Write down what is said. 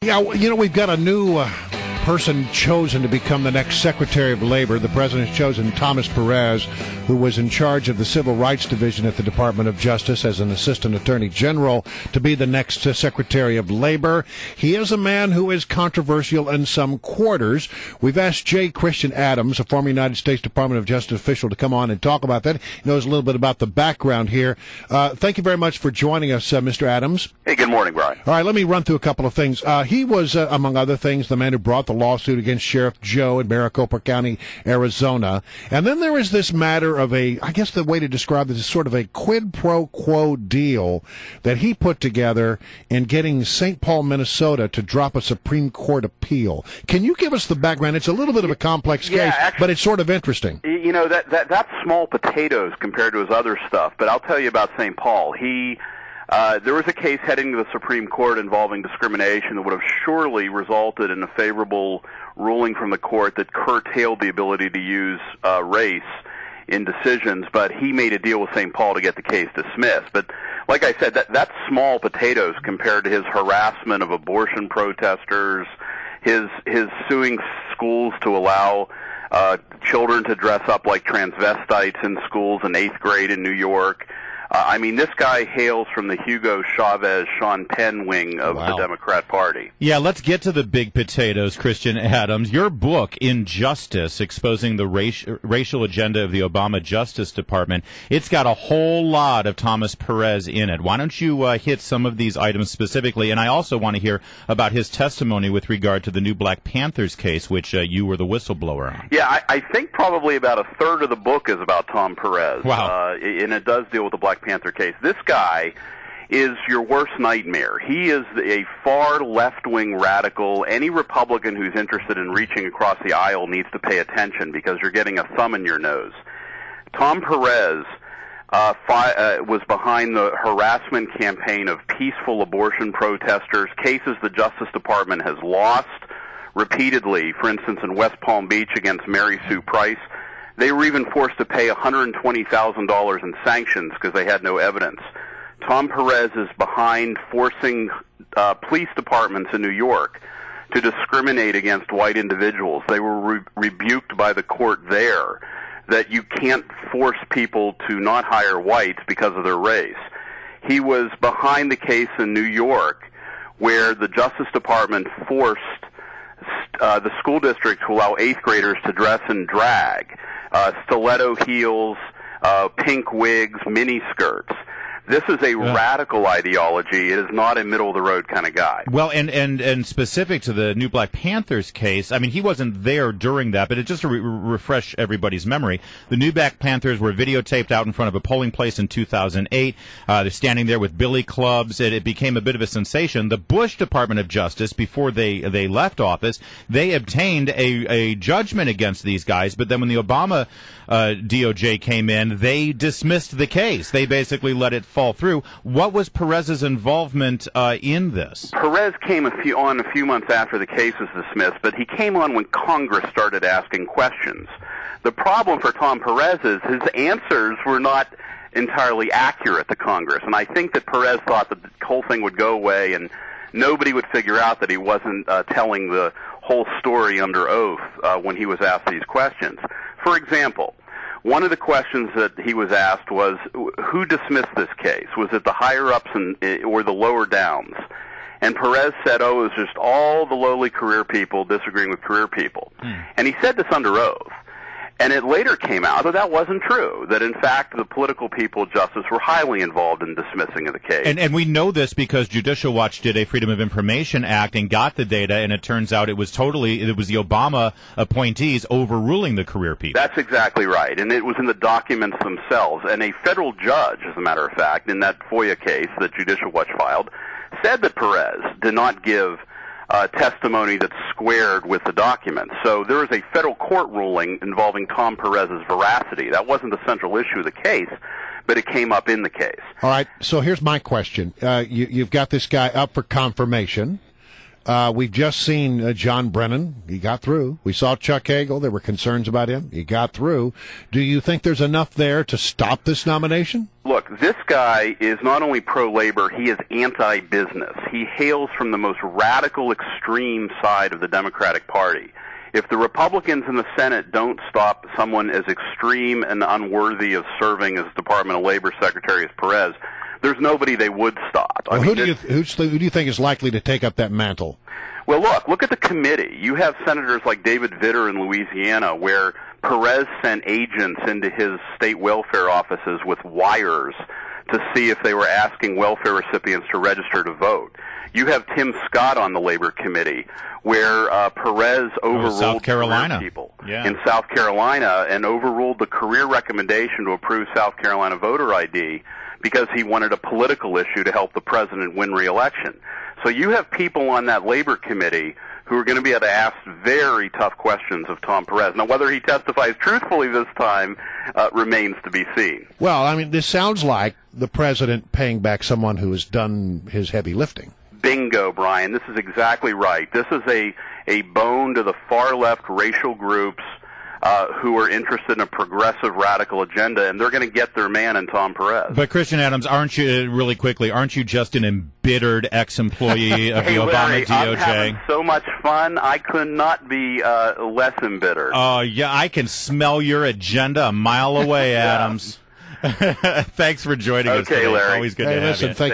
Yeah, we've got a new person chosen to become the next Secretary of Labor. The president's chosen Thomas Perez, who was in charge of the Civil Rights Division at the Department of Justice as an Assistant Attorney General, to be the next Secretary of Labor. He is a man who is controversial in some quarters. We've asked J. Christian Adams, a former United States Department of Justice official, to come on and talk about that. He knows a little bit about the background here. Thank you very much for joining us, Mr. Adams. Hey, good morning, Brian. All right, let me run through a couple of things. He was, among other things, the man who brought the lawsuit against Sheriff Joe in Maricopa County, Arizona. And then there is this matter of I guess the way to describe this is sort of a quid pro quo deal that he put together in getting St. Paul, Minnesota to drop a Supreme Court appeal. Can you give us the background? It's a little bit of a complex case, actually, but it's sort of interesting. You know, that's small potatoes compared to his other stuff, but I'll tell you about St. Paul. There was a case heading to the Supreme Court involving discrimination that would have surely resulted in a favorable ruling from the court that curtailed the ability to use race in decisions, but he made a deal with St. Paul to get the case dismissed. But like I said, that's small potatoes compared to his harassment of abortion protesters, his suing schools to allow children to dress up like transvestites in schools in 8th grade in New York. I mean, this guy hails from the Hugo Chavez, Sean Penn wing of the Democrat Party. Yeah, let's get to the big potatoes, Christian Adams. Your book, Injustice, Exposing the Racial Agenda of the Obama Justice Department, it's got a whole lot of Thomas Perez in it. Why don't you hit some of these items specifically? And I also want to hear about his testimony with regard to the new Black Panthers case, which you were the whistleblower on. Yeah, I think probably about a third of the book is about Tom Perez. Wow. And it does deal with the Black Panther case. This guy is your worst nightmare. He is a far left-wing radical. Any Republican who's interested in reaching across the aisle needs to pay attention because you're getting a thumb in your nose. Tom Perez was behind the harassment campaign of peaceful abortion protesters, cases the Justice Department has lost repeatedly, for instance, in West Palm Beach against Mary Sue Price. They were even forced to pay $120,000 in sanctions because they had no evidence. Tom Perez is behind forcing police departments in New York to discriminate against white individuals. They were rebuked by the court there that you can't force people to not hire whites because of their race. He was behind the case in New York where the Justice Department forced the school district to allow 8th graders to dress in drag. Stiletto heels, pink wigs, mini skirts. This is a radical ideology. It is not a middle-of-the-road kind of guy. Well, and specific to the new Black Panthers case, I mean, he wasn't there during that, but just to refresh everybody's memory, the new Black Panthers were videotaped out in front of a polling place in 2008. They're standing there with billy clubs. It became a bit of a sensation. The Bush Department of Justice, before they left office, they obtained a judgment against these guys, but then when the Obama DOJ came in, they dismissed the case. They basically let it fall through. What was Perez's involvement in this? Perez came a few months after the case was dismissed, but he came on when Congress started asking questions. The problem for Tom Perez is his answers were not entirely accurate to Congress, and I think that Perez thought that the whole thing would go away and nobody would figure out that he wasn't telling the whole story under oath when he was asked these questions. For example, one of the questions that he was asked was, who dismissed this case? Was it the higher-ups or the lower downs? And Perez said, it was just all the lowly career people disagreeing with career people. And he said this under oath. And it later came out that that wasn't true, that in fact the political people of justice were highly involved in dismissing of the case. And we know this because Judicial Watch did a Freedom of Information Act and got the data, and it turns out it was the Obama appointees overruling the career people. That's exactly right, and it was in the documents themselves. And a federal judge, as a matter of fact, in that FOIA case that Judicial Watch filed, said that Perez did not give testimony that's squared with the documents. So there is a federal court ruling involving Tom Perez's veracity. That wasn't the central issue of the case, but it came up in the case. All right, so here's my question. You've got this guy up for confirmation. We've just seen John Brennan. He got through. We saw Chuck Hagel. There were concerns about him. He got through. Do you think there's enough there to stop this nomination? Look, this guy is not only pro-labor, he is anti-business. He hails from the most radical extreme side of the Democratic Party. If the Republicans in the Senate don't stop someone as extreme and unworthy of serving as Department of Labor Secretary as Perez, there's nobody they would stop. Well, who do you think is likely to take up that mantle? Well, look at the committee. You have senators like David Vitter in Louisiana, where Perez sent agents into his state welfare offices with wires to see if they were asking welfare recipients to register to vote. You have Tim Scott on the Labor Committee, where Perez overruled South Carolina people in South Carolina and overruled the career recommendation to approve South Carolina voter ID because he wanted a political issue to help the president win re-election. So you have people on that Labor Committee who are going to be able to ask very tough questions of Tom Perez. Now, whether he testifies truthfully this time remains to be seen. Well, I mean, this sounds like the president paying back someone who has done his heavy lifting. Bingo, Brian. This is exactly right. This is a bone to the far-left racial groups who are interested in a progressive radical agenda, and they're going to get their man in Tom Perez. But, Christian Adams, aren't you just an embittered ex-employee of the Obama DOJ? I'm having so much fun, I could not be less embittered. Oh, yeah, I can smell your agenda a mile away, Adams. Thanks for joining us today. Larry. Always good to have you. Thank